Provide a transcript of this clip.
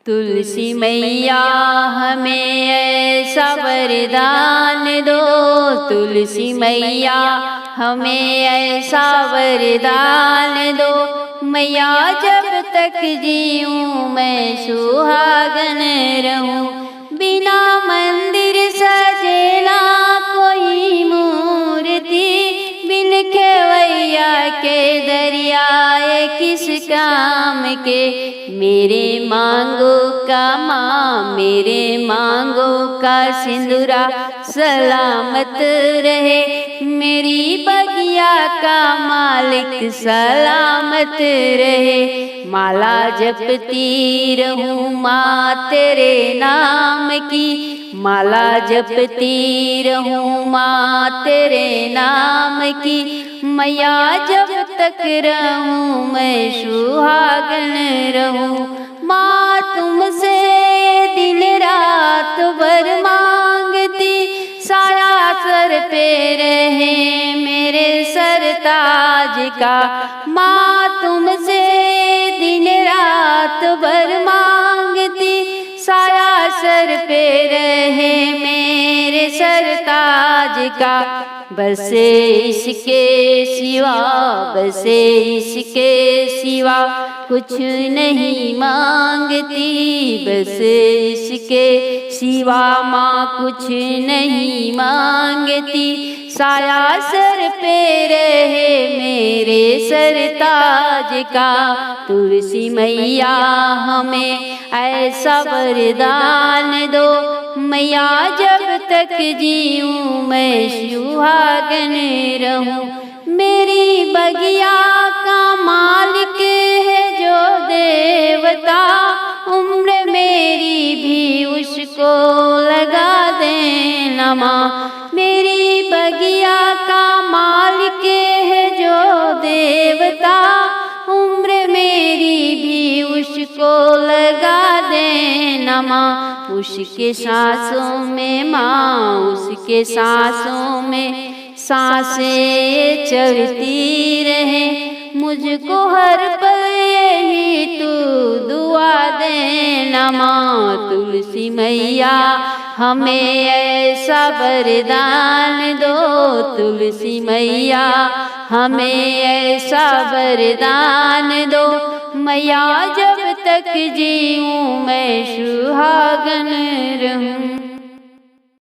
तुलसी मैया हमें ऐसा वरदान दो, तुलसी मैया हमें ऐसा वरदान दो। मैया जब तक जीऊँ मैं सुहागन रहूं, बिना मंदिर सजे ना कोई मूर्ति, बिन खेवैया के दरियाए किस काम के। मेरे मांगो का माँ, मेरे मांगो का सिंदूरा सलामत रहे, मेरी बगिया का मालिक सलामत रहे। माला जपती रहूं माँ तेरे नाम की, माला जपती रहूं माँ तेरे नाम की। मैया जब तक रहूं मैं सुहागन रहूं, माँ तुमसे दिन रात भर मांगती, साया सर पे रहे मेरे सरताज का। माँ तुमसे दिन रात भर मांगती, साया सर पे रहे मेरे सरताज का। बसे इसके सिवा, बसे इसके सिवा कुछ नहीं मांगती, बसे इसके सिवा माँ कुछ नहीं मांगती। साया सर पे रहे मेरे सरताज का, तुलसी मैया हमें ऐसा वरदान दो। मैया जब तक जीऊँ मैं सुहागन रहूं, मेरी बगिया का मालिक है जो देवता, उम्र मेरी भी उसको लगा देना माँ। मेरी बगिया का मालिक है जो देवता, उम्र मेरी भी उसको लगा देना माँ। उसके सांसों में माँ, उसके सांसों में सांसें चलती रहे, मुझको हर पल यही तू दुआ देना माँ। तुलसी मैया हमें ऐसा वरदान दो, तुलसी मैया हमें ऐसा वरदान दो। मैया जब तक जीऊँ मैं सुहागन रहूं।